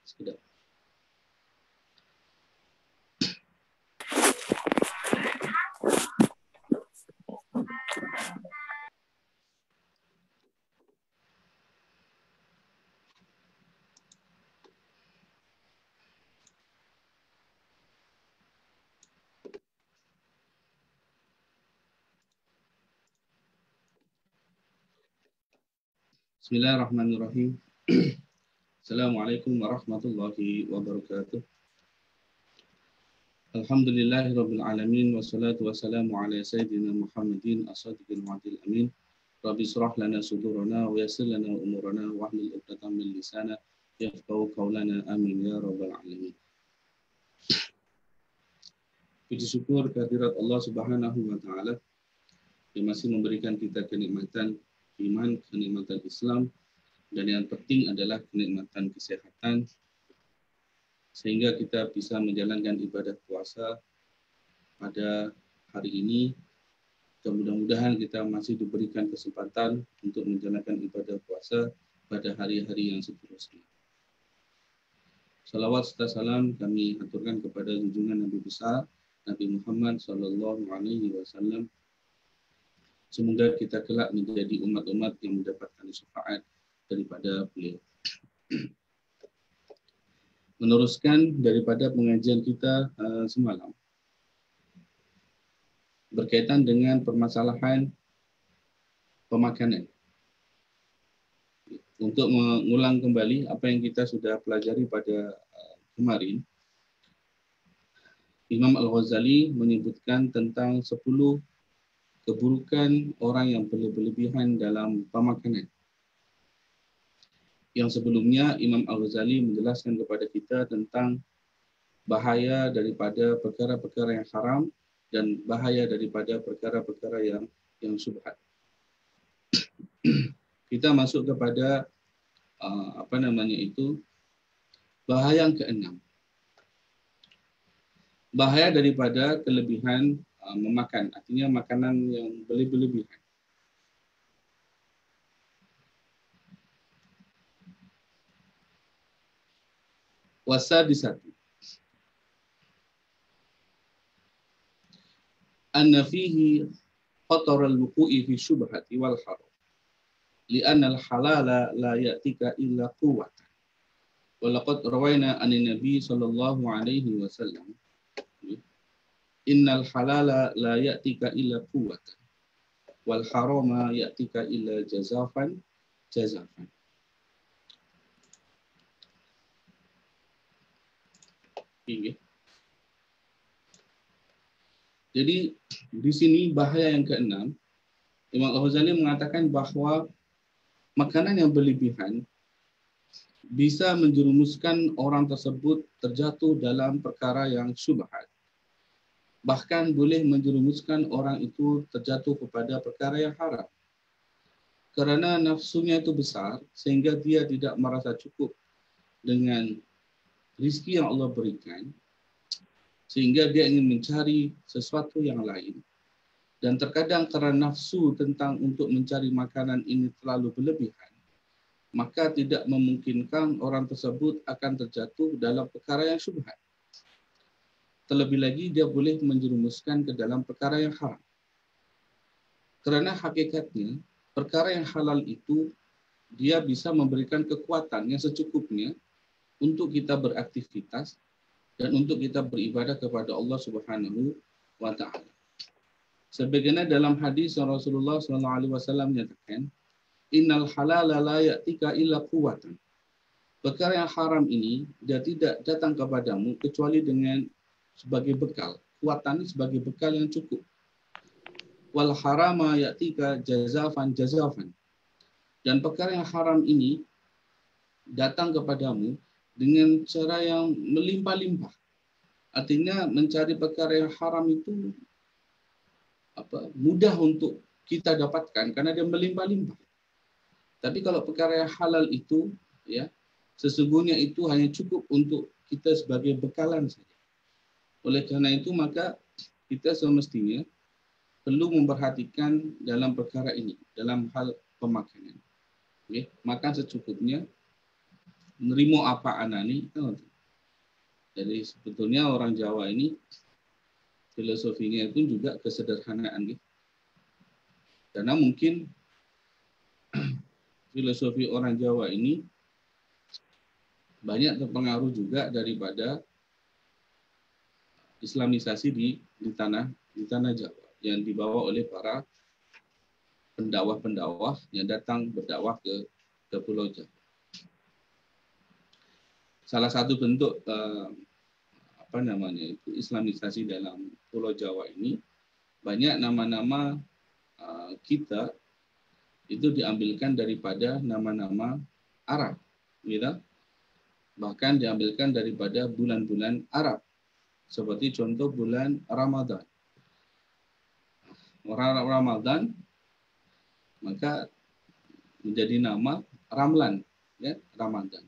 Sekejap. Bismillahirrahmanirrahim. Assalamualaikum warahmatullahi wabarakatuh. Alhamdulillahirabbil alamin wassalatu wassalamu ala sayyidina Muhammadin as-sadiqil wa'dil amin. Rabbi shrah lana sudurana wa yassir lana umurana wahlul 'uqdatam min lisana yafqahu qawlana amin ya rabbal alamin. Puji syukur kehadirat Allah Subhanahu wa taala yang masih memberikan kita kenikmatan iman, kenikmatan Islam, dan yang penting adalah kenikmatan kesehatan, sehingga kita bisa menjalankan ibadah puasa pada hari ini. Mudah-mudahan kita masih diberikan kesempatan untuk menjalankan ibadah puasa pada hari-hari yang seterusnya. Salawat serta salam kami aturkan kepada junjungan Nabi besar Nabi Muhammad SAW. Semoga kita kelak menjadi umat-umat yang mendapatkan syafaat daripada beliau. Meneruskan daripada pengajian kita semalam berkaitan dengan permasalahan pemakanan. Untuk mengulang kembali apa yang kita sudah pelajari pada kemarin, Imam Al-Ghazali menyebutkan tentang 10 keburukan orang yang berlebihan dalam pemakanan. Yang sebelumnya Imam Al-Ghazali menjelaskan kepada kita tentang bahaya daripada perkara-perkara yang haram dan bahaya daripada perkara-perkara yang syubhat. Kita masuk kepada bahaya yang keenam. Bahaya daripada kelebihan memakan, artinya makanan yang berlebihan. Wasadisatu anna fihi khatar al-wuqu'i fi syubhati wal haram li'anna al-halala la ya'tika illa quwwatan wa laqad rawayna anin nabi sallallahu alaihi wasallam innal halala la ya'tika illa quwwatan wal harama ya'tika illa jazafan. Jadi di sini bahaya yang keenam, Imam Al-Ghazali mengatakan bahwa makanan yang berlebihan bisa menjerumuskan orang tersebut terjatuh dalam perkara yang syubhat. Bahkan boleh menjerumuskan orang itu terjatuh kepada perkara yang haram. Karena nafsunya itu besar sehingga dia tidak merasa cukup dengan rizki yang Allah berikan, sehingga dia ingin mencari sesuatu yang lain. Dan terkadang karena nafsu tentang untuk mencari makanan ini terlalu berlebihan, maka tidak memungkinkan orang tersebut akan terjatuh dalam perkara yang syubhat. Terlebih lagi dia boleh menjerumuskan ke dalam perkara yang haram. Karena hakikatnya perkara yang halal itu dia bisa memberikan kekuatan yang secukupnya untuk kita beraktivitas dan untuk kita beribadah kepada Allah Subhanahu wa taala. Sebagaimana dalam hadis Rasulullah SAW menyatakan, innal halala la ya'tika illa quwwatan. Perkara yang haram ini dia tidak datang kepadamu kecuali dengan sebagai bekal. Kuatan sebagai bekal yang cukup. Wal harama ya'tika jazafan. Dan perkara yang haram ini datang kepadamu dengan cara yang melimpah-limpah. Artinya mencari perkara yang haram itu mudah untuk kita dapatkan karena dia melimpah-limpah. Tapi kalau perkara yang halal itu sesungguhnya itu hanya cukup untuk kita sebagai bekalan saja. Oleh karena itu maka kita semestinya perlu memperhatikan dalam perkara ini, dalam hal pemakanan. Makan secukupnya, nerimo apa anani. Jadi sebetulnya orang Jawa ini filosofinya itu juga kesederhanaan gitu. Karena mungkin filosofi orang Jawa ini banyak terpengaruh juga daripada Islamisasi di tanah Jawa yang dibawa oleh para pendakwah-pendakwah yang datang berdakwah ke Pulau Jawa. Salah satu bentuk Islamisasi dalam Pulau Jawa ini, banyak nama-nama kita itu diambilkan daripada nama-nama Arab, gitu. Bahkan diambilkan daripada bulan-bulan Arab, seperti contoh bulan Ramadan. Orang Ramadan maka menjadi nama Ramlan, ya, Ramadan.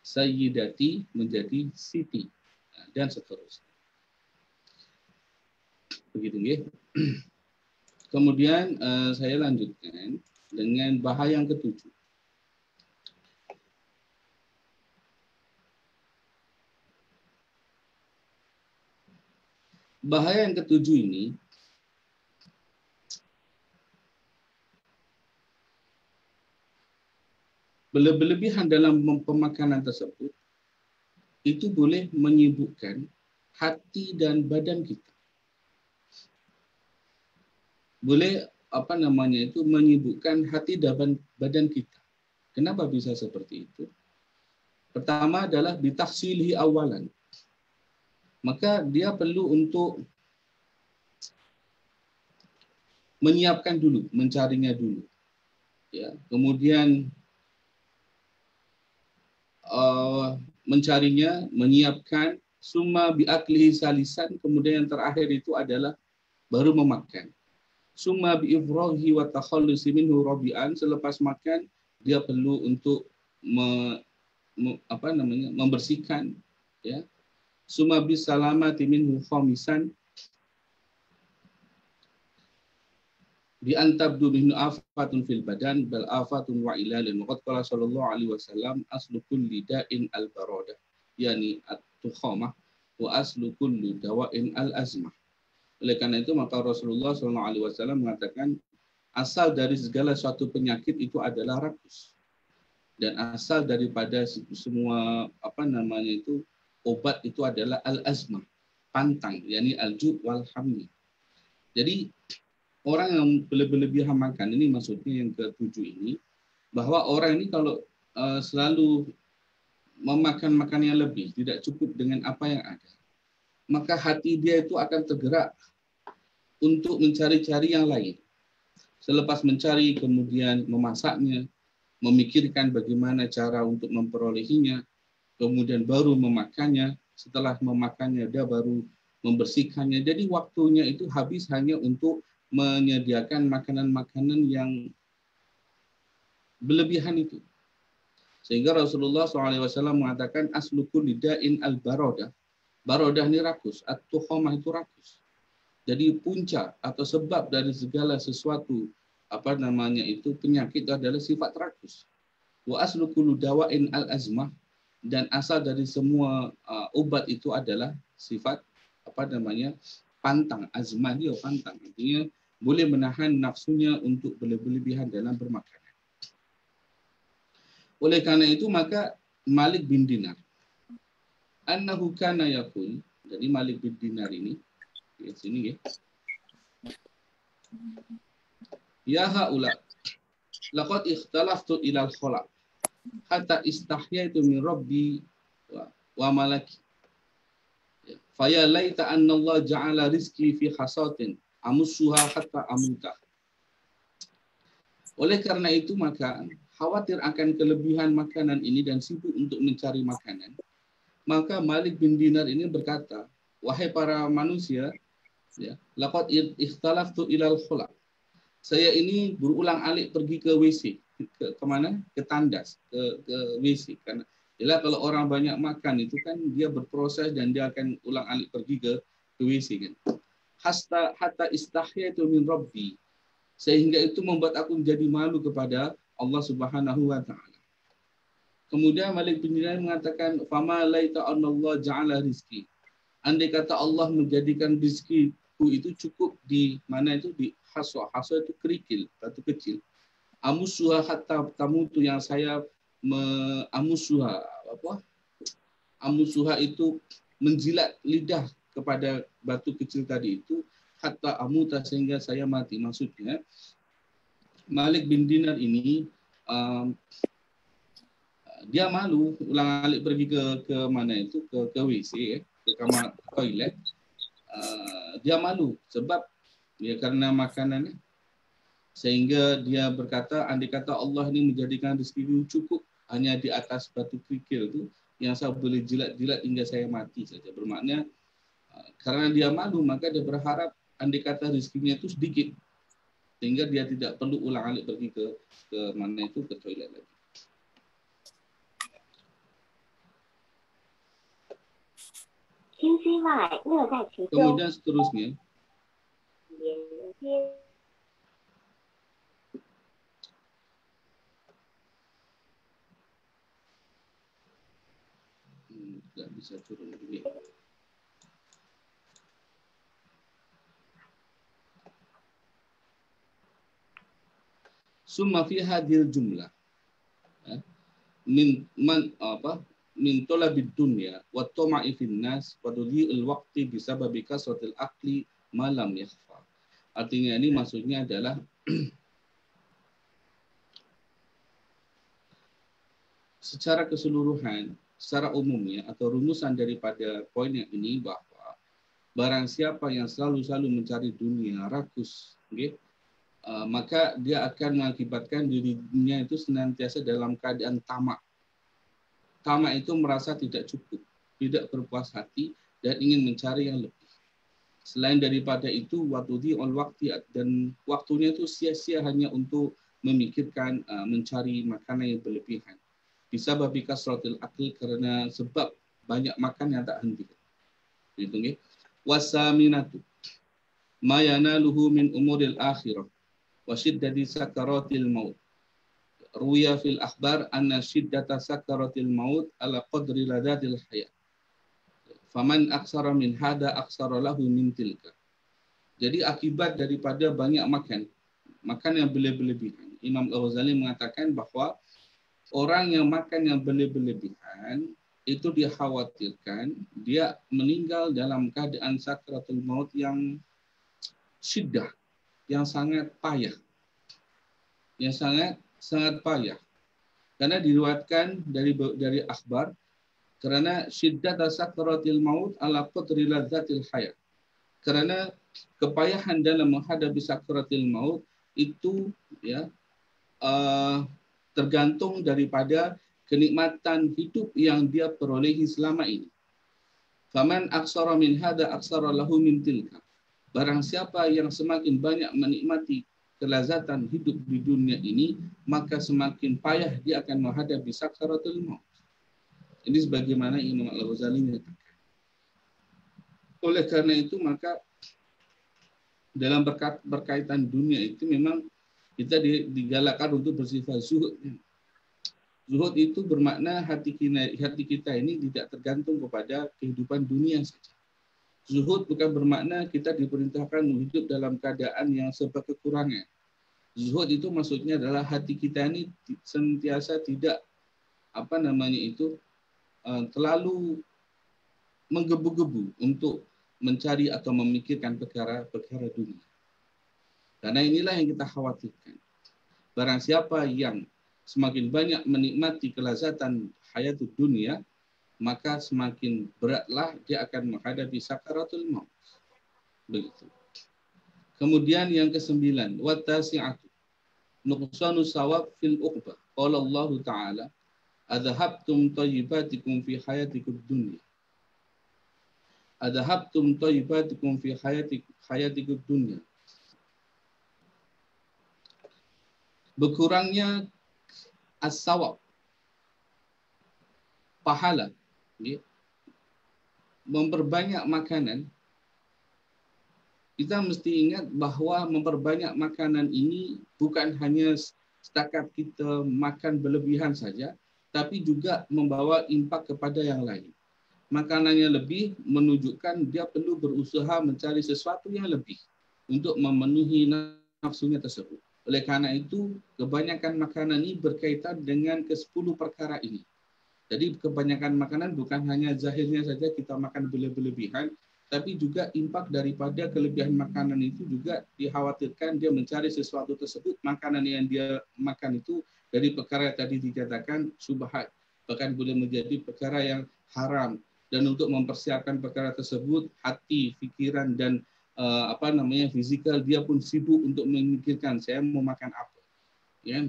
Sayyidati menjadi Siti, dan seterusnya. Begitu ya. Kemudian saya lanjutkan dengan bahaya yang ketujuh. Bahaya yang ketujuh ini berlebihan dalam pemakanan tersebut itu boleh menyibukkan hati dan badan kita. Boleh menyibukkan hati dan badan kita. Kenapa bisa seperti itu? Pertama adalah bitahsilihi awalan. Maka dia perlu untuk menyiapkan dulu, mencarinya dulu. Ya, kemudian mencarinya, menyiapkan, summa biaklihi salisan, kemudian yang terakhir itu adalah baru memakan. Summa biifrahi wa takhallusi minhu rabi'an, selepas makan dia perlu untuk membersihkan, ya. Summa bisalamati minhu khamisan, bi antabdu minhu afatun fil badan bal afatun wa ilalun. Waqad qala sallallahu alaihi wasallam aslu kulli da'in al baradah, yani at-tukhamah, wa aslu kulli dawa'in al azmah. Oleh karena itu maka Rasulullah sallallahu alaihi wasallam mengatakan asal dari segala suatu penyakit itu adalah rakus, dan asal daripada semua obat itu adalah al azmah, pantang, yani al-ju' wal hamli. Jadi orang yang berlebihan makan ini, maksudnya yang ketujuh ini, bahwa orang ini kalau selalu memakan makan yang lebih, tidak cukup dengan apa yang ada, maka hati dia itu akan tergerak untuk mencari-cari yang lain. Selepas mencari, kemudian memasaknya, memikirkan bagaimana cara untuk memperolehinya, kemudian baru memakannya. Setelah memakannya, dia baru membersihkannya. Jadi waktunya itu habis hanya untuk menyediakan makanan-makanan yang berlebihan itu. Sehingga Rasulullah SAW mengatakan aslu kulli da'in al-barodah. Barodah ini rakus, at-tukhamah itu rakus. Jadi puncak atau sebab dari segala sesuatu penyakit itu adalah sifat rakus. Wa aslu kulli dawa'in al-azmah, dan asal dari semua obat itu adalah sifat pantang. Azmah dia pantang, artinya boleh menahan nafsunya untuk berlebihan dalam bermakanan. Oleh karena itu maka Malik bin Dinar annahu kana yaqul, jadi Malik bin Dinar ini di sini ya. Ya haula laqad ikhtalaftu ila al-khala hatta istahyaitu min rabbi wa malaki. Faya laita anna Allah ja'ala rizki fi hasatin amussuha hatta amuta. Oleh karena itu maka khawatir akan kelebihan makanan ini dan sibuk untuk mencari makanan, maka Malik bin Dinar ini berkata, wahai para manusia, ya, laqad ikhtalaftu ilal khula. Saya ini berulang-alik pergi ke WC, ke mana? Ke tandas, ke WC. Karena jelas kalau orang banyak makan itu kan dia berproses dan dia akan ulang-alik pergi ke WC kan. Hatta istahyaitu min rabbi, sehingga itu membuat aku menjadi malu kepada Allah Subhanahu wa taala. Kemudian Malik bin Dinar mengatakan, "Fama laita anallah ja'ala rizki." Andai kata Allah menjadikan rizkiku itu cukup di mana itu di haswa. Haswa itu kerikil, batu kecil. Amusuha hatta tamutu, yang saya amusuha apa? Amusuha itu menjilat lidah kepada batu kecil tadi itu hatta amuta, sehingga saya mati. Maksudnya Malik bin Dinar ini dia malu ulang-alik pergi ke mana itu ke WC ya, ke kamar toilet. Dia malu sebab ya karena makanannya, sehingga dia berkata, andai kata Allah ini menjadikan rezeki cukup hanya di atas batu kerikil itu yang saya boleh jilat-jilat hingga saya mati saja. Bermakna karena dia malu maka dia berharap andai kata rezekinya itu sedikit sehingga dia tidak perlu ulang-alik pergi ke mana itu, ke toilet lagi. Kemudian seterusnya, nggak bisa turun dulu ya. Summa fi hadhil jumlah min talabid dunya wa tama'i fin nas wa tudhi'il waqti bisababi kasratil aqli ma lam yakhfa. Artinya ini maksudnya adalah secara keseluruhan, secara umumnya atau rumusan daripada poin yang ini bahwa barang siapa yang selalu mencari dunia rakus, okay, maka dia akan mengakibatkan dirinya itu senantiasa dalam keadaan tamak. Tamak itu merasa tidak cukup, tidak berpuas hati, dan ingin mencari yang lebih. Selain daripada itu, waktu dan waktunya itu sia-sia hanya untuk memikirkan mencari makanan yang berlebihan. Bisa babi kasratil akil, karena sebab banyak makan yang tak henti. Itu nggih. Wasaminatu ma yanaluhu min umuril akhirah wa syiddati sakaratil maut. Ruya fil akhbar anna syiddata sakaratil maut ala qadri ladatil hayat. Faman aksara min hada aksara lahu min tilka. Jadi akibat daripada banyak makan yang berlebihan. Imam Al-Ghazali mengatakan bahwa orang yang makan yang berlebihan itu dikhawatirkan dia meninggal dalam keadaan sakaratul maut yang syiddah, yang sangat payah. Yang sangat payah. Karena diriwayatkan dari akhbar, karena syiddat sakaratil maut ala qadri ladzatil hayat. Karena kepayahan dalam menghadapi sakaratil maut itu ya tergantung daripada kenikmatan hidup yang dia perolehi selama ini. Faman aksara min hada aksara lahu min tilka. Barang siapa yang semakin banyak menikmati kelazatan hidup di dunia ini, maka semakin payah dia akan menghadapi sakaratul maut. Ini sebagaimana Imam Al-Ghazali menyatakan. Oleh karena itu, maka dalam berkaitan dunia itu memang kita digalakkan untuk bersifat zuhud. Zuhud itu bermakna hati kita ini tidak tergantung kepada kehidupan dunia saja. Zuhud bukan bermakna kita diperintahkan hidup dalam keadaan yang serba kekurangan. Zuhud itu maksudnya adalah hati kita ini sentiasa tidak terlalu menggebu-gebu untuk mencari atau memikirkan perkara dunia. Karena inilah yang kita khawatirkan. Barang siapa yang semakin banyak menikmati kelazatan hayatud dunia, maka semakin beratlah dia akan menghadapi sakaratul maut. Begitu. Kemudian yang ke-9, wa tasi'atu nuqsanu sawab fil uqbah. Qala Allah Ta'ala, adhabtum thayyibatikum fi hayatikud dunya. Adhabtum thayyibatikum fi hayatikud dunya. Berkurangnya as-sawab, pahala, ya. Memperbanyak makanan. Kita mesti ingat bahwa memperbanyak makanan ini bukan hanya setakat kita makan berlebihan saja, tapi juga membawa impak kepada yang lain. Makanannya lebih menunjukkan dia perlu berusaha mencari sesuatu yang lebih untuk memenuhi nafsunya tersebut. Oleh karena itu, kebanyakan makanan ini berkaitan dengan ke-10 perkara ini. Jadi kebanyakan makanan bukan hanya zahirnya saja kita makan berlebihan, tapi juga impak daripada kelebihan makanan itu juga dikhawatirkan dia mencari sesuatu tersebut, makanan yang dia makan itu dari perkara yang tadi dikatakan syubhat, bahkan boleh menjadi perkara yang haram. Dan untuk mempersiapkan perkara tersebut, hati, pikiran, dan fizikal dia pun sibuk untuk memikirkan saya mau makan apa. Ya,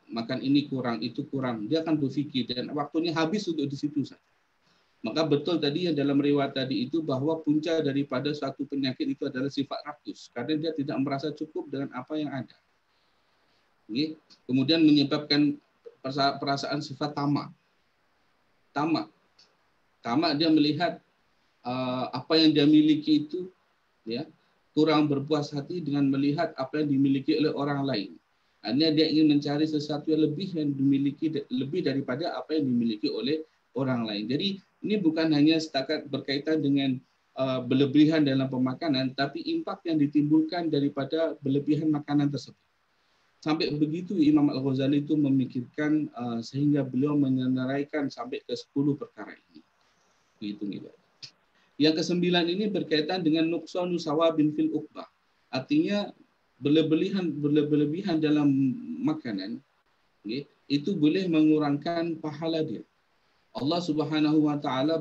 makan ini kurang, itu kurang. Dia akan berpikir dan waktunya habis untuk di situ saja. Maka betul tadi yang dalam riwayat tadi itu bahwa punca daripada suatu penyakit itu adalah sifat rakus. Karena dia tidak merasa cukup dengan apa yang ada. Kemudian menyebabkan perasaan sifat tamak. Tamak dia melihat apa yang dia miliki itu ya kurang berpuas hati dengan melihat apa yang dimiliki oleh orang lain. Hanya dia ingin mencari sesuatu yang dimiliki lebih daripada apa yang dimiliki oleh orang lain. Jadi ini bukan hanya setakat berkaitan dengan berlebihan dalam pemakanan, tapi impak yang ditimbulkan daripada berlebihan makanan tersebut. Sampai begitu Imam Al-Ghazali itu memikirkan sehingga beliau menyenaraikan sampai ke 10 perkara ini. Begitu nih. Yang ke-9 ini berkaitan dengan nuqsanu sawabin fil uqbah. Artinya berlebihan dalam makanan itu boleh mengurangkan pahala dia. Allah Subhanahu wa taala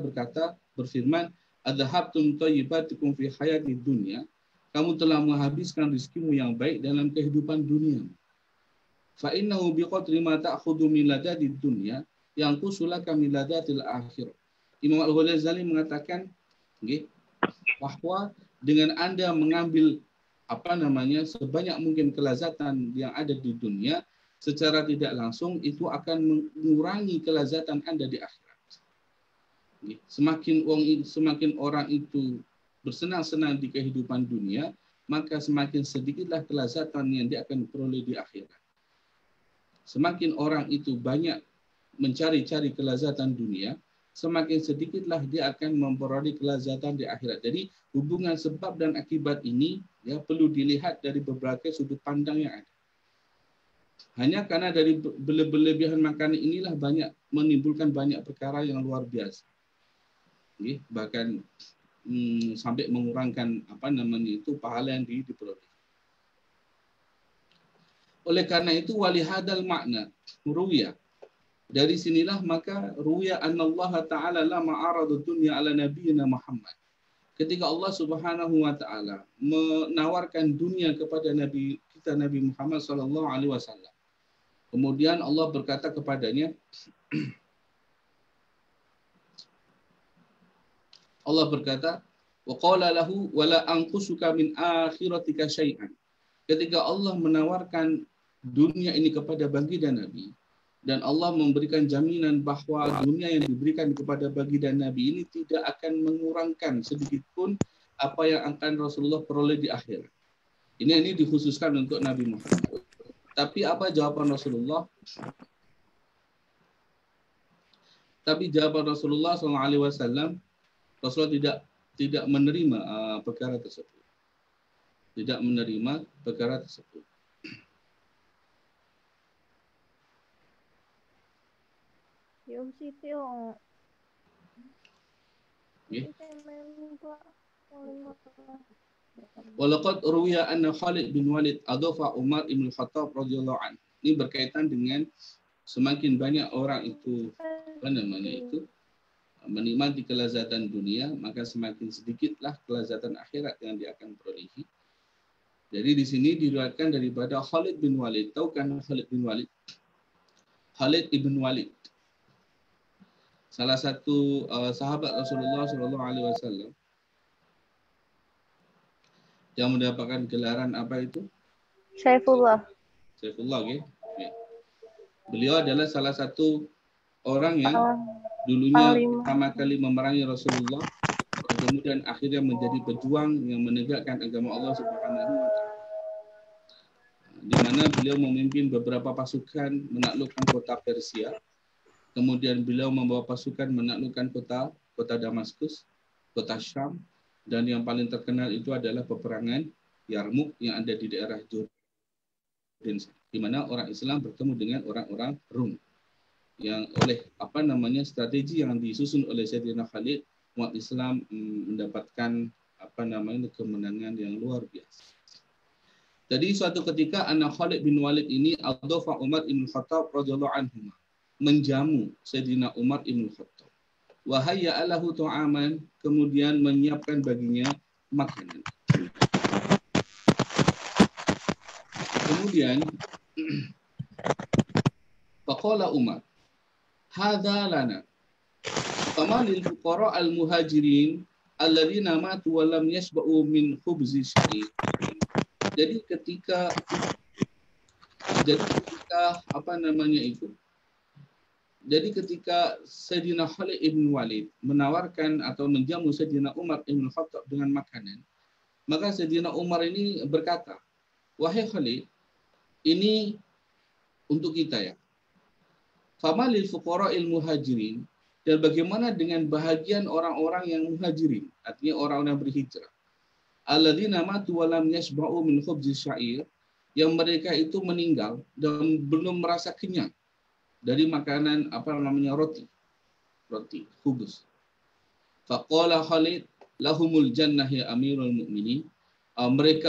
berfirman, "Adhabtum thayyibatikum fi hayatid dunya." Kamu telah menghabiskan rezekimu yang baik dalam kehidupan dunia. Fa innahu biqadri ma ta'khudhu min ladadid dunya yanqusu laka min ladatil akhirah. Imam Al-Ghazali mengatakan bahwa dengan Anda mengambil sebanyak mungkin kelazatan yang ada di dunia, secara tidak langsung itu akan mengurangi kelazatan Anda di akhirat. Semakin orang itu bersenang-senang di kehidupan dunia, maka semakin sedikitlah kelazatan yang dia akan peroleh di akhirat. Semakin orang itu banyak mencari-cari kelazatan dunia, semakin sedikitlah dia akan memperoleh kelazatan di akhirat. Jadi hubungan sebab dan akibat ini ya perlu dilihat dari berbagai sudut pandang yang ada. Hanya karena dari berlebihan makanan inilah menimbulkan banyak perkara yang luar biasa. Bahkan sampai mengurangkan pahala yang diperoleh. Oleh karena itu walihadal makna ruwiyah. Dari sinilah maka ruya annallaha ta'ala lama aradu dunya ala nabiyina Muhammad. Ketika Allah Subhanahu wa taala menawarkan dunia kepada Nabi Muhammad sallallahu alaihi wasallam. Kemudian Allah berkata kepadanya, Allah berkata, wa qala lahu wala anqusuka min akhiratika syai'an. Ketika Allah menawarkan dunia ini kepada baginda Nabi, dan Allah memberikan jaminan bahwa dunia yang diberikan kepada baginda Nabi ini tidak akan mengurangkan sedikit pun apa yang akan Rasulullah peroleh di akhirat. Ini dikhususkan untuk Nabi Muhammad. Tapi apa jawaban Rasulullah? Tapi jawaban Rasulullah SAW, Rasulullah tidak menerima perkara tersebut. Tidak menerima perkara tersebut. Walaqad ruwiya anna Khalid bin Walid adhafa Umar bin Khattab radhiyallahu anhu. Ini berkaitan dengan semakin banyak orang itu menikmati kelezatan dunia, maka semakin sedikitlah kelezatan akhirat yang dia akan perolehi. Jadi di sini diriwayatkan daripada Khalid bin Walid. Tahu kan Khalid bin Walid? Khalid ibn Walid, salah satu sahabat Rasulullah SAW yang mendapatkan gelaran apa itu? Saifullah. Okay. Beliau adalah salah satu orang yang dulunya pertama kali memerangi Rasulullah, kemudian akhirnya menjadi pejuang yang menegakkan agama Allah Subhanahu wa taala. Di mana beliau memimpin beberapa pasukan menaklukkan kota Persia Kemudian beliau membawa pasukan menaklukkan kota Damaskus, kota Syam, dan yang paling terkenal itu adalah peperangan Yarmuk yang ada di daerah Jordan, di mana orang Islam bertemu dengan orang-orang Rum. Yang oleh strategi yang disusun oleh Sayyidina Khalid, umat Islam mendapatkan kemenangan yang luar biasa. Jadi suatu ketika anak Khalid bin Walid ini Adhafa Umar ibn Khattab radhiyallahu anhu menjamu Sayyidina Umar ibn Khattab. Wahayya alahu ta'aman, kemudian menyiapkan baginya makanan. Kemudian faqala Umar, hadza lana fama lil fuqara al muhajirin alladzina matu wa lam yashba'u min khubzi syai'. Jadi ketika Sayyidina Khalid ibn Walid menawarkan atau menjamu Sayyidina Umar ibn Khattab dengan makanan, maka Sayyidina Umar ini berkata, wahai Khalid, ini untuk kita ya. Fama lil fuqara'il muhajirin, dan bagaimana dengan bahagian orang-orang yang muhajirin, artinya orang yang berhijrah. Alladzina matu wa lam yashba'u min khubzi sya'ir, yang mereka itu meninggal dan belum merasa kenyang dari makanan roti khubuz. Faqala Khalid lahumul jannah ya amirul mu'minin,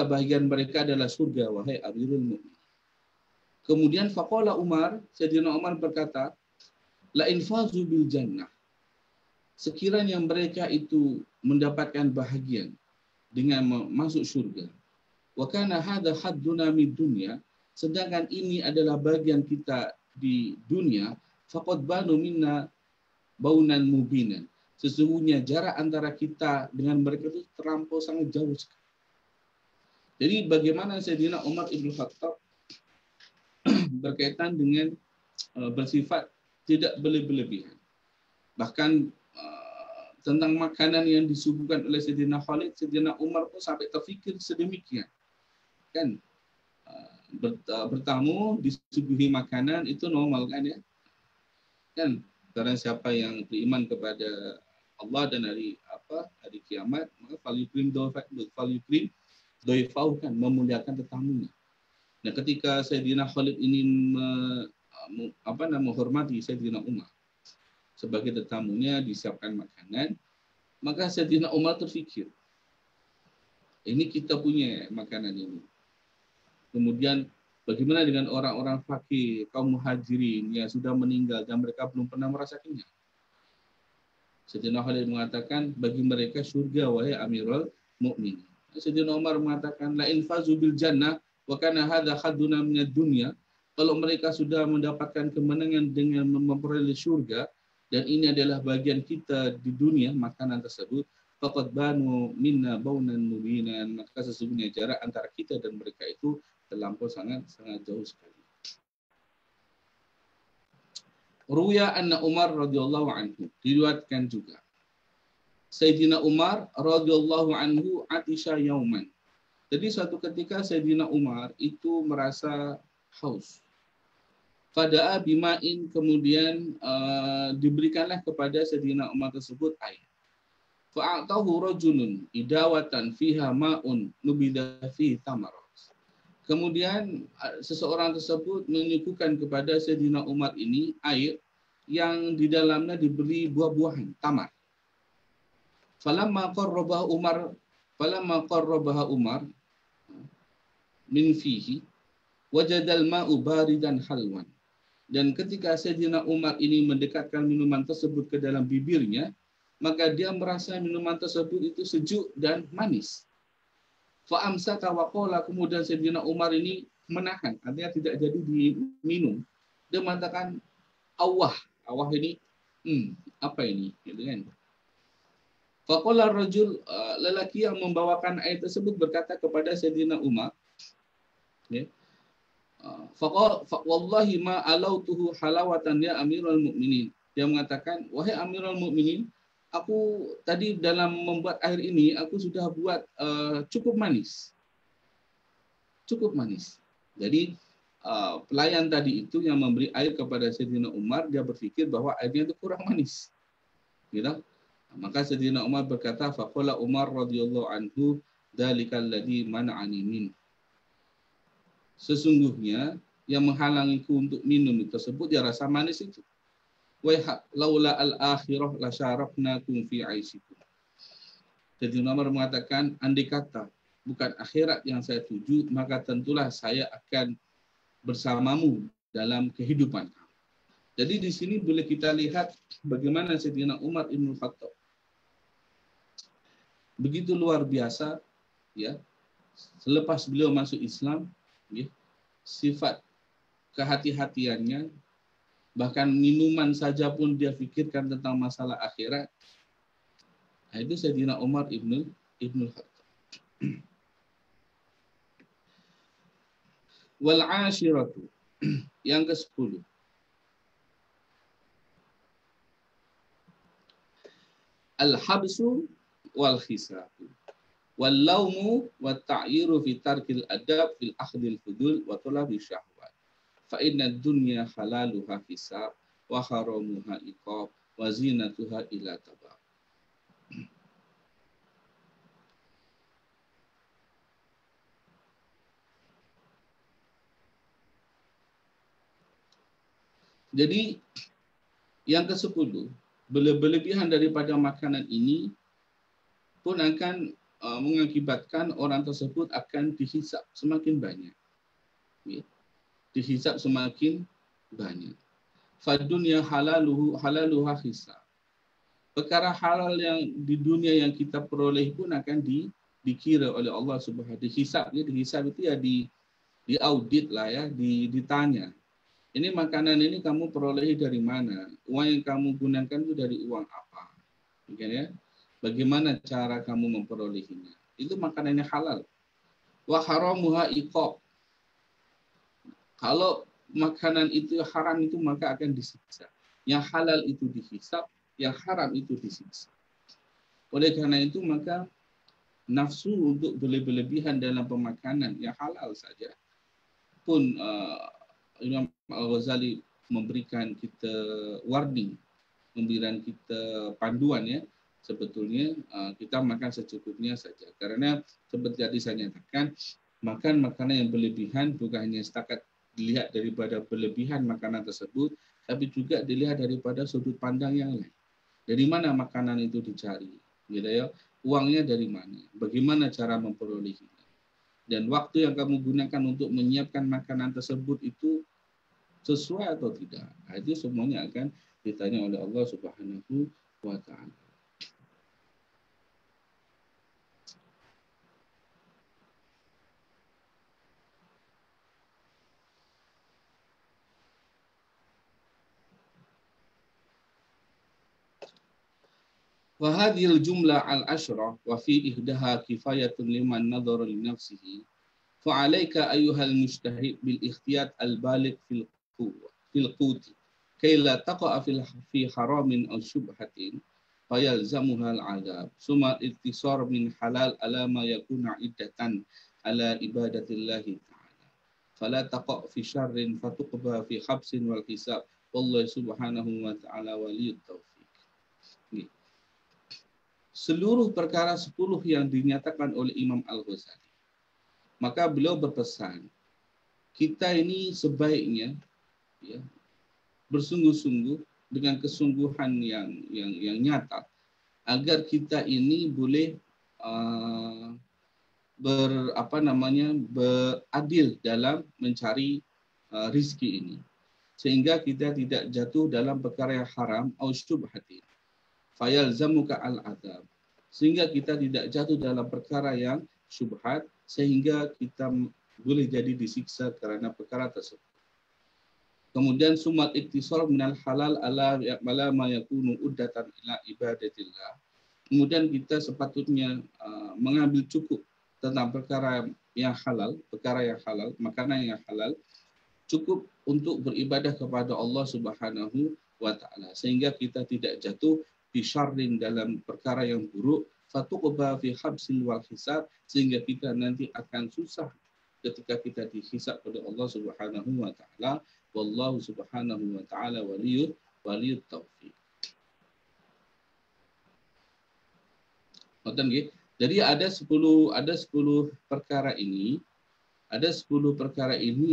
bahagian mereka adalah surga wahai amirul mu'minin. Kemudian faqala Umar, Sayyidina Umar berkata, la infazu bil jannah, sekiranya mereka itu mendapatkan bahagian dengan masuk surga, wa kana hadza hadduna mid dunya, sedangkan ini adalah bagian kita di dunia, faqad banu minna baunan mubinan, sesungguhnya jarak antara kita dengan mereka itu terlampau sangat jauh sekali. Jadi bagaimana Sayyidina Umar ibn Khattab berkaitan dengan bersifat tidak berlebihan. Bahkan tentang makanan yang disuguhkan oleh Sayyidina Khalid, Sayyidina Umar pun sampai terfikir sedemikian. Kan bertamu disuguhi makanan itu normal kan ya? Kan karena siapa yang beriman kepada Allah dan hari kiamat, maka falyukrim doifau, kan memuliakan tetamunya. Nah, ketika Sayyidina Khalid ini menghormati Sayyidina Umar sebagai tetamunya, disiapkan makanan, maka Sayyidina Umar terfikir, ini kita punya makanan ini. Kemudian bagaimana dengan orang-orang fakir, kaum muhajirin yang sudah meninggal dan mereka belum pernah merasa kenyang? Sayyidina Khalid mengatakan, bagi mereka surga wahai Amirul Mukminin. Sayyidina Umar mengatakan, la infazu bil jannah wa kana hadza hadduna minad dunya, kalau mereka sudah mendapatkan kemenangan dengan memperoleh surga dan ini adalah bagian kita di dunia, makanan tersebut, faqad banu minna baunan mubinan, maka sesungguhnya jarak antara kita dan mereka itu terlampau sangat jauh sekali. Ruya anna Umar radhiyallahu anhu, diriwayatkan juga Sayyidina Umar radhiyallahu anhu atisha yauman. Jadi suatu ketika Sayyidina Umar itu merasa haus. Fada'a bima'in, kemudian diberikanlah kepada Sayyidina Umar tersebut air. Fa'atahu rajulun idawatan fiha ma'un nubida fi tamarat. Kemudian seseorang tersebut menyuguhkan kepada Sayyidina Umar ini air yang di dalamnya diberi buah-buahan, tamar. Falamma qarrabaha Umar min fihi wajadal ma'u baridan halwan. Dan ketika Sayyidina Umar ini mendekatkan minuman tersebut ke dalam bibirnya, maka dia merasa minuman tersebut itu sejuk dan manis. Fa'amsaka wa qala, kemudian Sayyidina Umar ini menahan, artinya tidak jadi diminum. Dia mengatakan awah ini apa ini, gitu kan. Faqala rajul, lelaki yang membawakan air tersebut berkata kepada Sayyidina Umar, ya, wallahi ma alautuhu halawatan ya Amirul Mukminin. Dia mengatakan, wahai Amirul Mukminin, aku tadi dalam membuat air ini aku sudah buat cukup manis. Cukup manis. Jadi pelayan tadi itu yang memberi air kepada Sayyidina Umar, dia berpikir bahwa airnya itu kurang manis. Gitu. Maka Sayyidina Umar berkata, faqala Umar radhiyallahu anhu, dzalikal ladzi mana'ani min. Sesungguhnya yang menghalangiku untuk minum itu tersebut ya rasa manis itu. Wa laula al-akhirah la syarafnakum fi aisyikum. Jadi Umar mengatakan, andai kata bukan akhirat yang saya tuju, maka tentulah saya akan bersamamu dalam kehidupan. Jadi di sini boleh kita lihat bagaimana Sayyidina Umar Ibn Khattab begitu luar biasa, ya. Selepas beliau masuk Islam, ya, sifat kehati-hatiannya, bahkan minuman saja pun dia pikirkan tentang masalah akhirat. Nah, itu Sayyidina Umar Ibn Khattab. Wal ashiratu, yang ke-10. Al-habsu wal khisabu. Wal laumu wat ta'yiru fi tarkil adab fil akhdil fudul wa talabi syahwat. Fa inna dunya halaluha hisab wa haramuha iqab wa zinatuha ila tabab. Jadi yang ke-10, berlebihan daripada makanan ini pun akan mengakibatkan orang tersebut akan dihisab semakin banyak. Ya. Dihisab semakin banyak. Fadunya halaluha hisab. Perkara halal yang di dunia yang kita peroleh pun akan dikira oleh Allah Subhanahu wa taala. Dihisab, ya, dihisab itu ya diaudit lah ya, ditanya. Ini makanan ini kamu peroleh dari mana? Uang yang kamu gunakan itu dari uang apa? Mungkin ya. Bagaimana cara kamu memperolehinya? Itu makanannya halal. Wa haramuha iqab. Kalau makanan itu haram itu maka akan disiksa. Yang halal itu dihisab, yang haram itu disiksa. Oleh karena itu maka nafsu untuk berlebihan dalam pemakanan yang halal saja pun Imam Al-Ghazali memberikan kita warning, memberikan kita panduan, ya. Sebetulnya kita makan secukupnya saja. Karena seperti tadi saya nyatakan, makan makanan yang berlebihan bukan hanya setakat dilihat daripada berlebihan makanan tersebut, tapi juga dilihat daripada sudut pandang yang lain. Dari mana makanan itu dicari, gitu ya? Uangnya dari mana? Bagaimana cara memperolehinya? Dan waktu yang kamu gunakan untuk menyiapkan makanan tersebut itu sesuai atau tidak? Nah, itu semuanya akan ditanya oleh Allah Subhanahu wa taala. Wa hadhil jumlah al-ashrah wa fi ihdaha kifayatun liman nadhara li nafsihi fa 'alaika ayyuhal mujtahid bil ikhtiyat al-baligh fil quti kay la taqa'a fi haramin aw syubhatin fayalzamuha al-'adab summa ittisar min halal ala ma yakuna iddatan ala ibadatillahi ta'ala fala taqa' fi syarrin fatuqba fi khabsin wal hisab wallahu subhanahu wa ta'ala waliyut taufiq. Seluruh perkara 10 yang dinyatakan oleh Imam Al-Ghazali, maka beliau berpesan, kita ini sebaiknya, ya, bersungguh-sungguh dengan kesungguhan yang nyata agar kita ini boleh beradil dalam mencari rizki ini, sehingga kita tidak jatuh dalam perkara yang haram au syubhatin fayalzamuka al-adab, sehingga kita tidak jatuh dalam perkara yang syubhat sehingga kita boleh jadi disiksa karena perkara tersebut. Kemudian sumat iktisar minal halal ala ma yakunu uddatan ila ibadatillah. Kemudian kita sepatutnya mengambil cukup tentang perkara yang halal, makanan yang halal, cukup untuk beribadah kepada Allah Subhanahu wa taala, sehingga kita tidak jatuh fi syarrin dalam perkara yang buruk, fatuqba fi habsin wal hisab, sehingga kita nanti akan susah ketika kita dihisab oleh Allah Subhanahu wa taala. Wallahu subhanahu wa taala waliyut taufiq. Ngoten nggih. Jadi ada 10 perkara ini,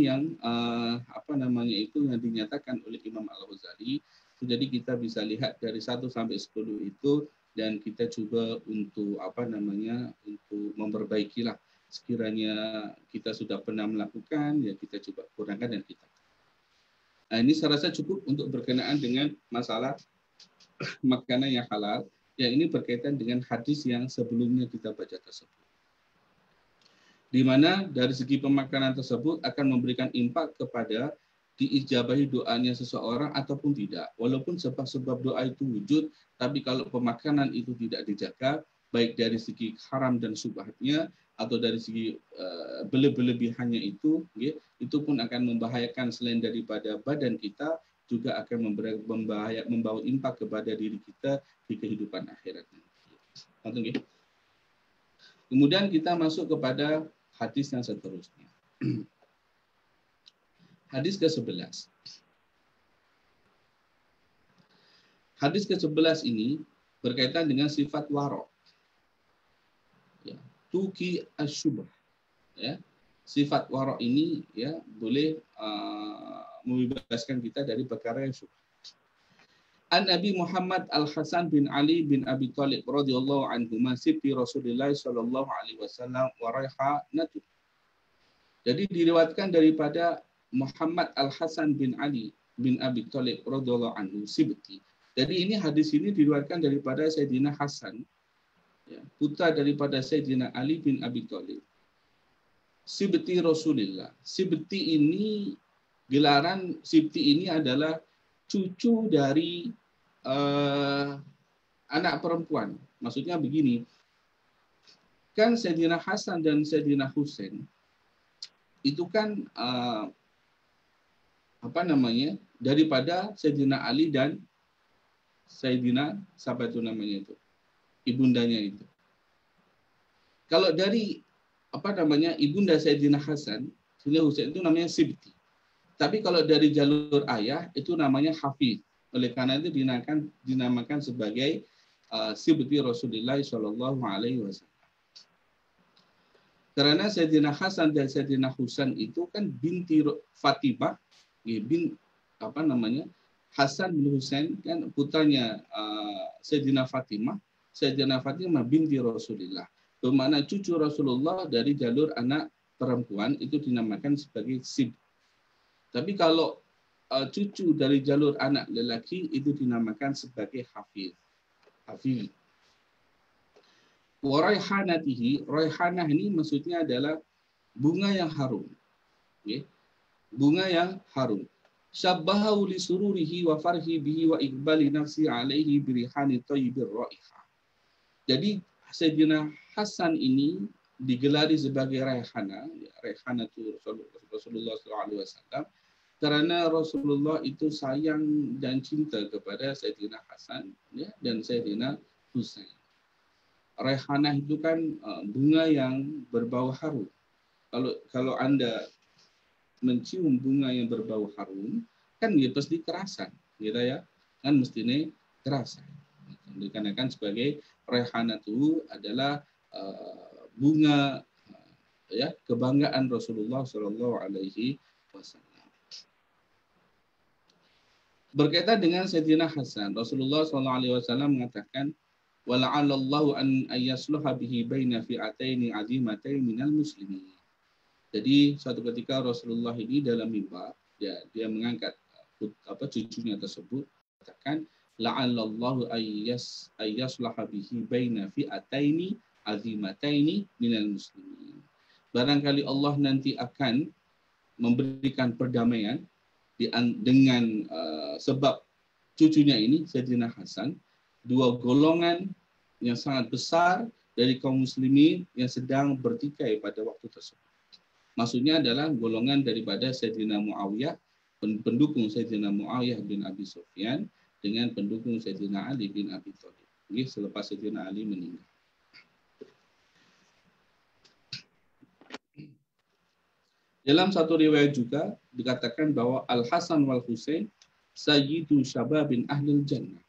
yang yang dinyatakan oleh Imam Al-Ghazali. Jadi kita bisa lihat dari 1 sampai 10 itu, dan kita coba untuk untuk memperbaikilah. Sekiranya kita sudah pernah melakukan, ya kita coba kurangkan dan kita. Nah, ini saya rasa cukup untuk berkenaan dengan masalah makanan yang halal. Ya, ini berkaitan dengan hadis yang sebelumnya kita baca tersebut. Di mana dari segi pemakanan tersebut akan memberikan impak kepada diijabahi doanya seseorang ataupun tidak. Walaupun sebab-sebab doa itu wujud, tapi kalau pemakanan itu tidak dijaga, baik dari segi haram dan subhatnya, atau dari segi berlebihannya itu pun akan membahayakan selain daripada badan kita, juga akan membawa impak kepada diri kita di kehidupan akhirat nanti. Kemudian kita masuk kepada hadis yang seterusnya. Hadis ke-11. Hadis ke-11 ini berkaitan dengan sifat waro. Ya, tuki asyubah. Ya, sifat waro ini ya boleh membebaskan kita dari perkara yang syubhat. An Nabi Muhammad Al-Hasan bin Ali bin Abi Thalib radhiyallahu anhuma sibti Rasulullah sallallahu alaihi wasallam wa raihanatu. Jadi diriwayatkan daripada Muhammad Al-Hasan bin Ali bin Abi Thalib radhiyallahu anhu sibti. Jadi ini hadis ini diriwayatkan daripada Sayyidina Hasan, ya, putra daripada Sayyidina Ali bin Abi Thalib. Sibti Rasulullah. Sibti ini, gelaran Sibti ini adalah cucu dari anak perempuan. Maksudnya begini, kan Sayyidina Hasan dan Sayyidina Husain itu kan daripada Sayyidina Ali dan Sayyidina siapa itu namanya itu, ibundanya itu. Kalau dari ibunda Sayyidina Hasan, Sayyidina Husain itu namanya Sibti. Tapi kalau dari jalur ayah itu namanya Hafid. Oleh karena itu dinamakan sebagai Sibti Rasulullah Shallallahu Alaihi Wasallam. Karena Sayyidina Hasan dan Sayyidina Husain itu kan binti Fatimah, Hasan bin Husain kan putranya Sayyidina Fatimah. Sayyidina Fatimah binti Rasulullah. Bermakna cucu Rasulullah dari jalur anak perempuan itu dinamakan sebagai Sib. Tapi kalau cucu dari jalur anak lelaki itu dinamakan sebagai Hafiz. Wa raihanatihi, raihanah ini maksudnya adalah bunga yang harum. Okay. Bunga yang harum. Syabbahu li sururihi wa farhi bihi wa iqbali nafsi alaihi birihani thayyibir raihah. Jadi Sayyidina Hasan ini digelari sebagai raihana, raihana itu Rasulullah SAW, karena Rasulullah itu sayang dan cinta kepada Sayyidina Hasan, ya, dan Sayyidina Husain. Raihanah itu kan bunga yang berbau harum. Kalau Anda mencium bunga yang berbau harum, kan dia pasti kerasan, gitu ya, kan mestinya kerasan. Dikarenakan sebagai raihanah itu adalah bunga ya kebanggaan Rasulullah Shallallahu Alaihi Wasallam. Berkaitan dengan Sayyidina Hasan, Rasulullah SAW mengatakan, "Wala'allallahu an ayyasluha bihi baina fi'ataini 'azimatain minal muslimin." Jadi suatu ketika Rasulullah ini dalam mimbar, dia mengangkat cucunya tersebut, katakan, "La'allallahu ayyaslaha bihi baina fi'ataini 'azimataini minal muslimin." Barangkali Allah nanti akan memberikan perdamaian dengan sebab cucunya ini, Sayyidina Hasan, dua golongan yang sangat besar dari kaum muslimin yang sedang bertikai pada waktu tersebut. Maksudnya adalah golongan daripada Sayyidina Muawiyah, pendukung Sayyidina Muawiyah bin Abi Sufyan, dengan pendukung Sayyidina Ali bin Abi Thalib. Ini selepas Sayyidina Ali meninggal. Dalam satu riwayat juga dikatakan bahwa Al-Hasan wal Husain sayyidu syababin ahlil jannah.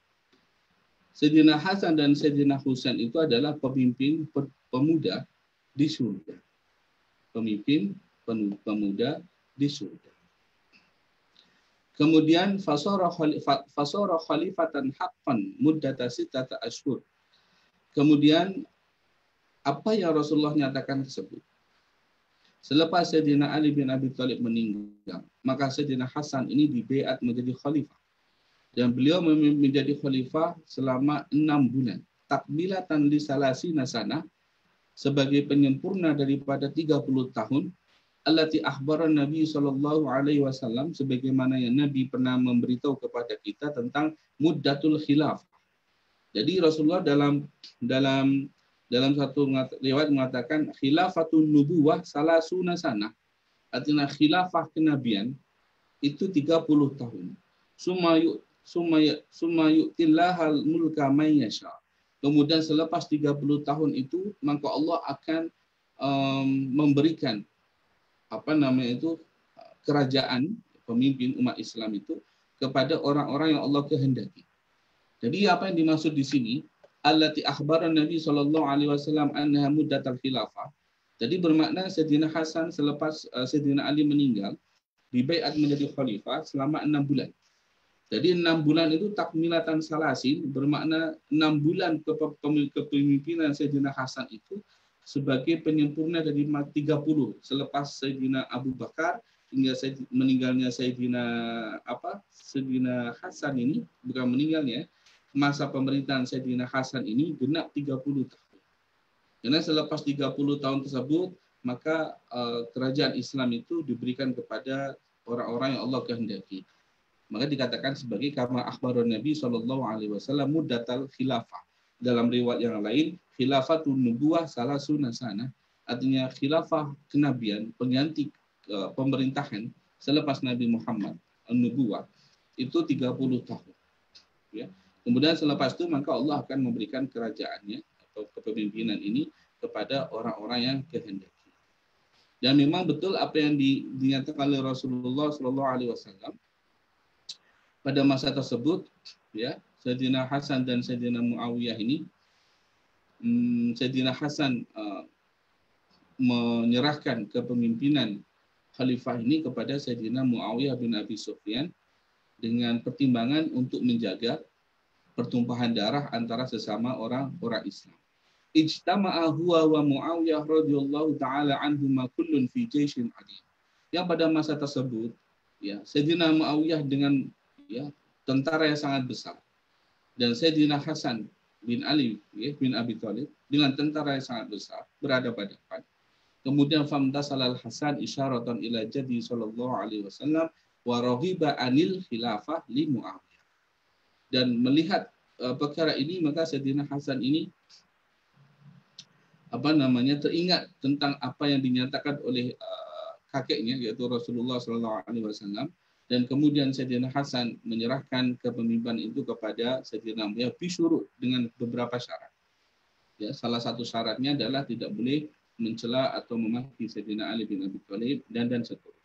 Sayyidina Hasan dan Sayyidina Husain itu adalah pemimpin pemuda di surga. Pemimpin pemuda di surga. Kemudian fasara khalifatan haqqan muddata sittata ashhur. Kemudian apa yang Rasulullah nyatakan tersebut. Selepas Sayyidina Ali bin Abi Thalib meninggal, maka Sayyidina Hasan ini dibaiat menjadi khalifah. Dan beliau menjadi khalifah selama 6 bulan. Takmilatan li salasina sana, sebagai penyempurna daripada 30 tahun. Allati akhbaran Nabi sallallahu alaihi wasallam, sebagaimana yang Nabi pernah memberitahu kepada kita tentang muddatul khilaf. Jadi Rasulullah dalam satu riwayat mengatakan khilafatun nubuwah salasuna sana. Artinya khilafah kenabian itu 30 tahun. Summa yu'tillahal mulka may yasha. Kemudian selepas 30 tahun itu maka Allah akan memberikan kerajaan pemimpin umat Islam itu kepada orang-orang yang Allah kehendaki. Jadi apa yang dimaksud di sini? Allati akhbaran Nabi sallallahu alaihi wasallam annaha muddatul khilafah. Jadi bermakna Sayyidina Hasan selepas Sayyidina Ali meninggal dibaiat menjadi khalifah selama 6 bulan. Jadi 6 bulan itu takmilatan salasin, bermakna 6 bulan kepemimpinan Sayyidina Hasan itu sebagai penyempurna dari 30 selepas Sayyidina Abu Bakar hingga meninggalnya Sayyidina Hasan ini, bukan meninggalnya, masa pemerintahan Sayyidina Hasan ini genap 30 tahun. Karena selepas 30 tahun tersebut maka kerajaan Islam itu diberikan kepada orang-orang yang Allah kehendaki. Maka dikatakan sebagai kama akhbarun Nabi sallallahu alaihi wasallam muddatal khilafah. Dalam riwayat yang lain, khilafatun nubuwah salasuna sana, artinya khilafah kenabian, pengganti pemerintahan selepas Nabi Muhammad, nubuwah itu 30 tahun. Ya. Kemudian selepas itu maka Allah akan memberikan kerajaannya atau kepemimpinan ini kepada orang-orang yang kehendaki. Dan memang betul apa yang dinyatakan oleh Rasulullah sallallahu alaihi wasallam pada masa tersebut, ya, Sayyidina Hasan dan Sayyidina Muawiyah ini, Sayyidina Hasan menyerahkan kepemimpinan khalifah ini kepada Sayyidina Muawiyah bin Abi Sufyan dengan pertimbangan untuk menjaga pertumpahan darah antara sesama orang Islam. Ijtama'a huwa wa Muawiyah radhiyallahu taala anhuma kullun fi jaishin adid. Yang pada masa tersebut, ya, Sayyidina Muawiyah dengan tentara yang sangat besar, dan Sayyidina Hasan bin Ali bin Abi Thalib dengan tentara yang sangat besar berhadapan-hadapan. Kemudian famtasalal Hasan isyaratan ila jadi sallallahu alaihi wasallam wa raghiba anil khilafah li Muawiyah. Dan melihat perkara ini maka Sayyidina Hasan ini teringat tentang apa yang dinyatakan oleh kakeknya yaitu Rasulullah sallallahu alaihi wasallam. Dan kemudian Sayyidina Hasan menyerahkan kepemimpinan itu kepada Sayyidina Muawiyah bisyurut dengan beberapa syarat. Ya, salah satu syaratnya adalah tidak boleh mencela atau memaki Sayyidina Ali bin Abi Thalib dan seterusnya.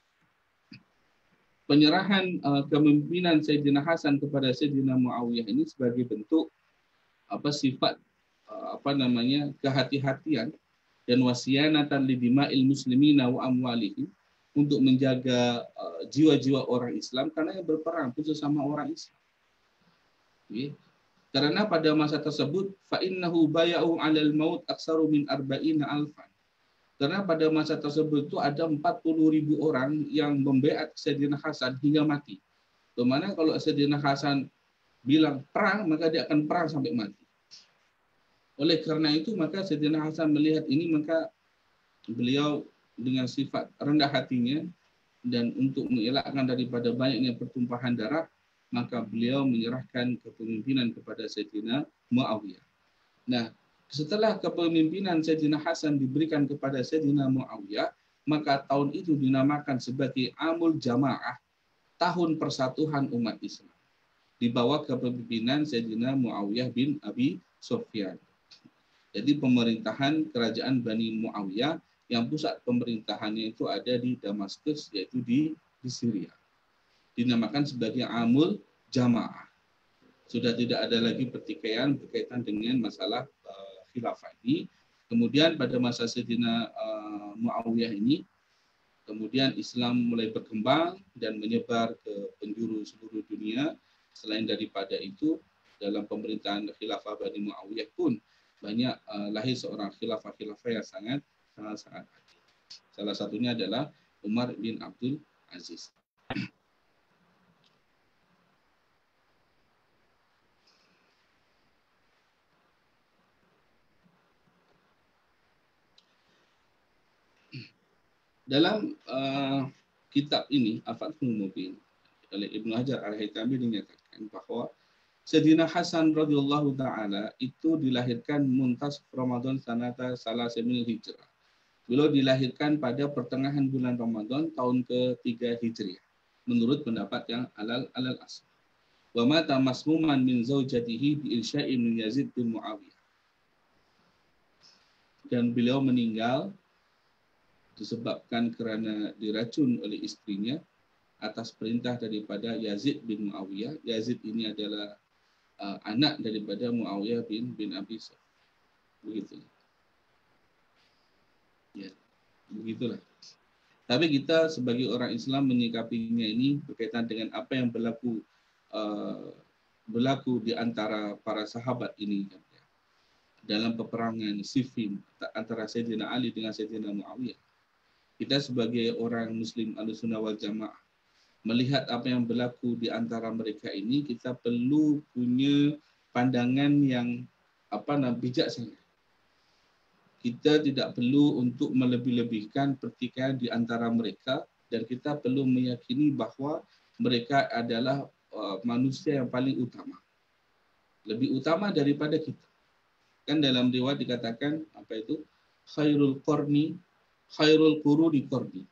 Penyerahan kepemimpinan Sayyidina Hasan kepada Sayyidina Muawiyah ini sebagai bentuk sifat kehati-hatian dan wasiyanatan lidima'il muslimina wa amwalihim, untuk menjaga jiwa-jiwa orang Islam karena yang berperang itu sesama orang Islam. Okay. Karena pada masa tersebut fa innahu bay'u 'alal maut aktsaru min 40 alfan. Karena pada masa tersebut itu ada 40.000 orang yang membaiat Sayyidina Hasan hingga mati. Bagaimana kalau Sayyidina Hasan bilang perang, maka dia akan perang sampai mati. Oleh karena itu maka Sayyidina Hasan melihat ini, maka beliau dengan sifat rendah hatinya dan untuk mengelakkan daripada banyaknya pertumpahan darah, maka beliau menyerahkan kepemimpinan kepada Sayyidina Muawiyah. Nah, setelah kepemimpinan Sayyidina Hasan diberikan kepada Sayyidina Muawiyah, maka tahun itu dinamakan sebagai Amul Jamaah, tahun persatuan umat Islam, di bawah kepemimpinan Sayyidina Muawiyah bin Abi Sufyan. Jadi pemerintahan kerajaan Bani Muawiyah yang pusat pemerintahannya itu ada di Damaskus, yaitu di Syria. Dinamakan sebagai Amul Jamaah. Sudah tidak ada lagi pertikaian berkaitan dengan masalah khilafah ini. Kemudian pada masa Sayyidina Muawiyah ini, kemudian Islam mulai berkembang dan menyebar ke penjuru seluruh dunia. Selain daripada itu, dalam pemerintahan khilafah Bani Muawiyah pun banyak lahir seorang khilafah yang sangat adil. Salah satunya adalah Umar bin Abdul Aziz. Dalam kitab ini, Al-Fathul Mubin, oleh Ibnu Hajar Al-Haytami dinyatakan bahwa Sayyidina Hasan radhiyallahu taala itu dilahirkan muntasf Ramadan sanata salasamin Hijrah. Beliau dilahirkan pada pertengahan bulan Ramadan tahun ke-3 Hijriah, menurut pendapat yang alal asl. Wa mata masmuman min zaujatihi bi Ilsya'i min Yazid bin Muawiyah. Dan beliau meninggal disebabkan kerana diracun oleh istrinya atas perintah daripada Yazid bin Muawiyah. Yazid ini adalah anak daripada Muawiyah bin Abi Sufyan. Begitu. Ya, begitulah. Tapi kita sebagai orang Islam menyikapinya ini berkaitan dengan apa yang berlaku di antara para sahabat ini dalam peperangan Siffin antara Sayyidina Ali dengan Sayyidina Muawiyah. Kita sebagai orang Muslim Ahlussunnah wal Jamaah melihat apa yang berlaku di antara mereka ini, kita perlu punya pandangan yang bijaksana. Kita tidak perlu untuk melebih-lebihkan pertikaian di antara mereka, dan kita perlu meyakini bahawa mereka adalah manusia yang paling utama. Lebih utama daripada kita. Kan dalam riwayat dikatakan khairul quruni qarni.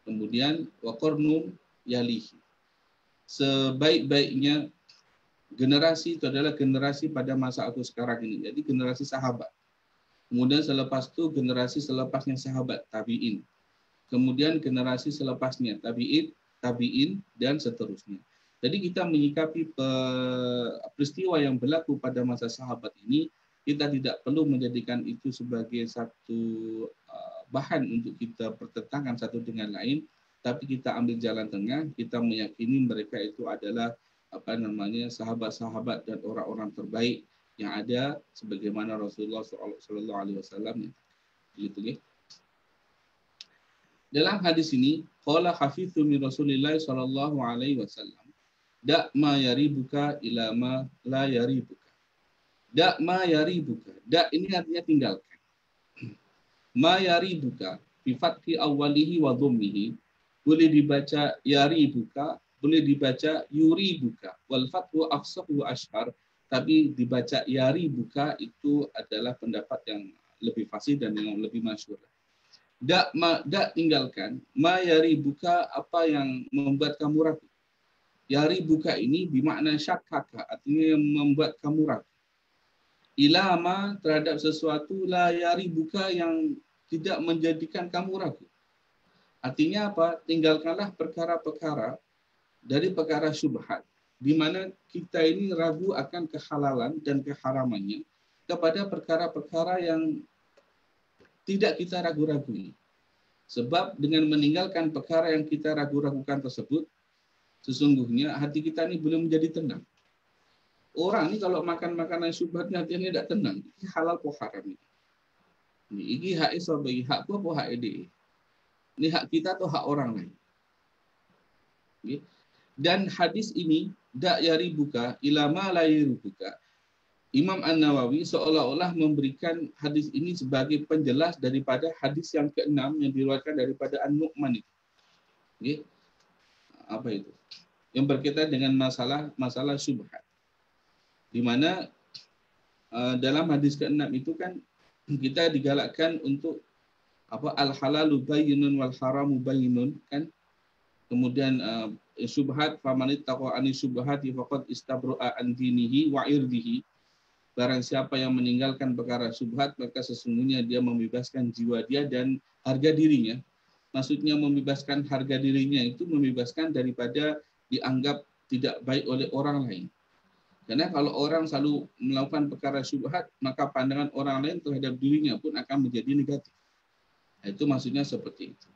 Kemudian wa qarnum yalihi. Sebaik-baiknya generasi itu adalah generasi pada masa aku sekarang ini. Jadi generasi sahabat. Kemudian selepas itu generasi selepasnya sahabat, tabi'in. Kemudian generasi selepasnya tabi'in dan seterusnya. Jadi kita menyikapi peristiwa yang berlaku pada masa sahabat ini, kita tidak perlu menjadikan itu sebagai satu bahan untuk kita pertentangan satu dengan lain, tapi kita ambil jalan tengah. Kita meyakini mereka itu adalah sahabat-sahabat dan orang-orang terbaik yang ada, sebagaimana Rasulullah SAW. Begitu ya. Dalam hadis ini, qala hafidhu min Rasulillah SAW, da' ma yaribuka ila ma la yaribuka. Da' ma yaribuka. Da' ini artinya tinggalkan. Ma yaribuka bi fathi awwalihi wa dhammihi. Boleh dibaca yaribuka, boleh dibaca yuribuka. Wal fathu afsahu ashhar, tapi dibaca yaribuka itu adalah pendapat yang lebih fasih dan yang lebih masyhur. Da' tinggalkan, ma yaribuka, apa yang membuat kamu ragu. Yaribuka ini bermakna syakkaka, artinya membuat kamu ragu. Ilama, terhadap sesuatu, la yaribuka, yang tidak menjadikan kamu ragu. Artinya apa? Tinggalkanlah perkara-perkara dari perkara syubhat, di mana kita ini ragu akan kehalalan dan keharamannya, kepada perkara-perkara yang tidak kita ragu-ragui. Sebab dengan meninggalkan perkara yang kita ragu-ragukan tersebut, sesungguhnya hati kita ini belum menjadi tenang. Orang ni kalau makan makanan syubhat, hatinya tidak tenang. Ini halal atau haram ini. Ini hak isa bagi hak apa hak ide. Ini hak kita atau hak orang lain. Dan hadis ini da' yaribuka ila ma la yaribuka. Imam An-Nawawi seolah-olah memberikan hadis ini sebagai penjelas daripada hadis yang ke-6 yang diriwayatkan daripada An-Nu'man itu. Apa itu? Yang berkaitan dengan masalah syubhat. Di mana dalam hadis ke-6 itu kan kita digalakkan untuk al-halalu bayyinun wal haramu bayyinun kan. Kemudian syubhat faman ittaqa ani syubhati faqad istabro'a an dinihi wa irdihi. barang siapa yang meninggalkan perkara syubhat, maka sesungguhnya dia membebaskan jiwa dia dan harga dirinya. Maksudnya membebaskan harga dirinya itu membebaskan daripada dianggap tidak baik oleh orang lain. Karena kalau orang selalu melakukan perkara syubhat, maka pandangan orang lain terhadap dirinya pun akan menjadi negatif. Itu maksudnya seperti itu.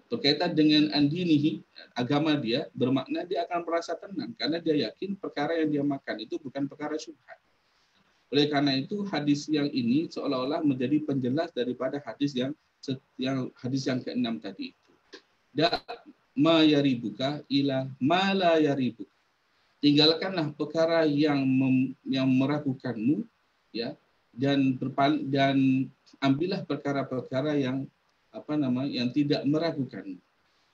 Berkaitan dengan andinihi, agama dia, bermakna dia akan merasa tenang karena dia yakin perkara yang dia makan itu bukan perkara syubhat. Oleh karena itu hadis yang ini seolah-olah menjadi penjelas daripada hadis yang ke-6 tadi itu. Da ma yaribuka ila ma la yaribuka. Tinggalkanlah perkara yang meragukanmu, ya, dan ambillah perkara-perkara yang yang tidak meragukan.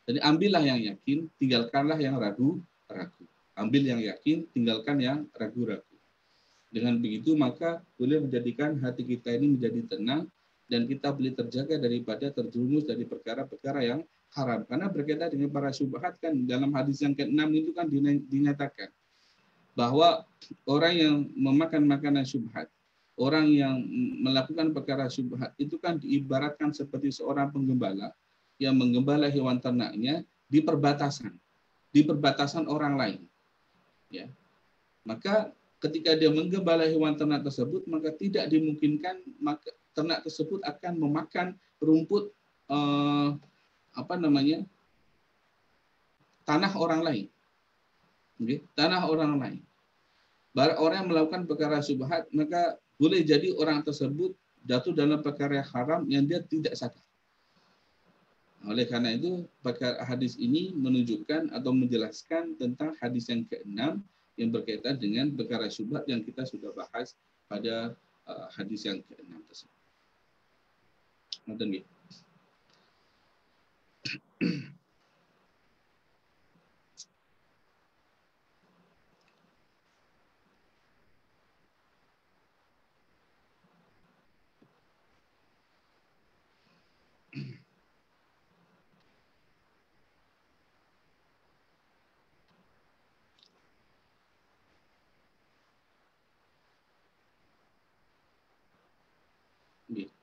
Jadi ambillah yang yakin, tinggalkanlah yang ragu-ragu. Ambil yang yakin, tinggalkan yang ragu-ragu. Dengan begitu maka boleh menjadikan hati kita ini menjadi tenang dan kita boleh terjaga daripada terjerumus dari perkara-perkara yang haram. Karena berkaitan dengan para syubhat kan dalam hadis yang ke-6 itu kan dinyatakan bahwa orang yang memakan makanan syubhat, orang yang melakukan perkara syubhat itu kan diibaratkan seperti seorang penggembala yang menggembala hewan ternaknya di perbatasan orang lain. Ya. Maka ketika dia menggembala hewan ternak tersebut, maka tidak dimungkinkan ternak tersebut akan memakan rumput tanah orang lain. Okay? Tanah orang lain. Orang yang melakukan perkara syubhat, maka boleh jadi orang tersebut jatuh dalam perkara haram yang dia tidak sadar. Oleh karena itu, hadis ini menunjukkan atau menjelaskan tentang hadis yang ke-6 yang berkaitan dengan perkara syubhat yang kita sudah bahas pada hadis yang ke-6 tersebut. Ngerti?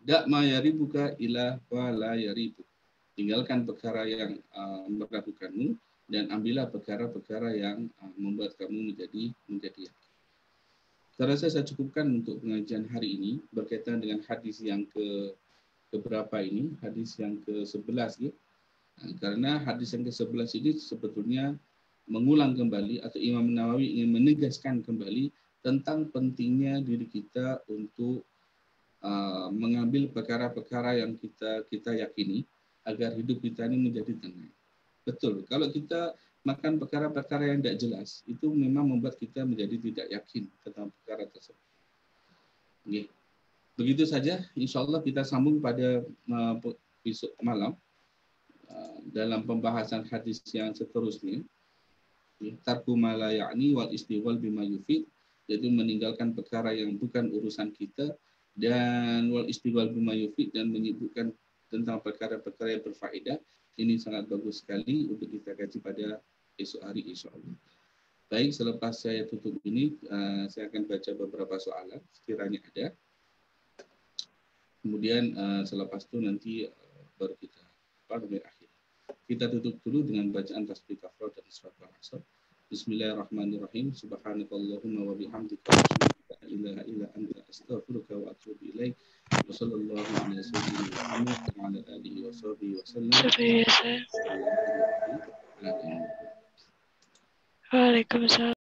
Da ma yaribuka ila wa la yaribu. Tinggalkan perkara yang meragukanmu dan ambillah perkara-perkara yang membuat kamu menjadi yakin. Saya rasa saya cukupkan untuk pengajian hari ini berkaitan dengan hadis yang keberapa ini, hadis yang ke-11 ya. Karena hadis yang ke-11 ini sebetulnya mengulang kembali atau Imam Nawawi ingin menegaskan kembali tentang pentingnya diri kita untuk mengambil perkara-perkara yang kita yakini agar hidup kita ini menjadi tenang. Betul, kalau kita makan perkara-perkara yang tidak jelas, itu memang membuat kita menjadi tidak yakin tentang perkara tersebut. Okay. Begitu saja, insya Allah kita sambung pada besok malam dalam pembahasan hadis yang seterusnya. Tarku ma la ya'ni wal istighfar bima yufid, yaitu meninggalkan perkara yang bukan urusan kita, dan wal istighfar bima yufid, dan menyebutkan tentang perkara-perkara yang berfaedah. Ini sangat bagus sekali untuk kita kaji pada esok hari insyaallah. Baik, selepas saya tutup ini, saya akan baca beberapa soalan sekiranya ada. Kemudian selepas itu nanti baru kita akhir. Kita tutup dulu dengan bacaan tasbih kafar dan surat al-asr. Bismillahirrahmanirrahim. Subhanakallahumma wa bihamdika asyhadu an la ilaha illa anta astaghfiruka wa atubu ilaik. Wa sallallahu ala sayyidina Muhammad wa ala alihi wa sahbihi wa sallam. Waalaikumsalam.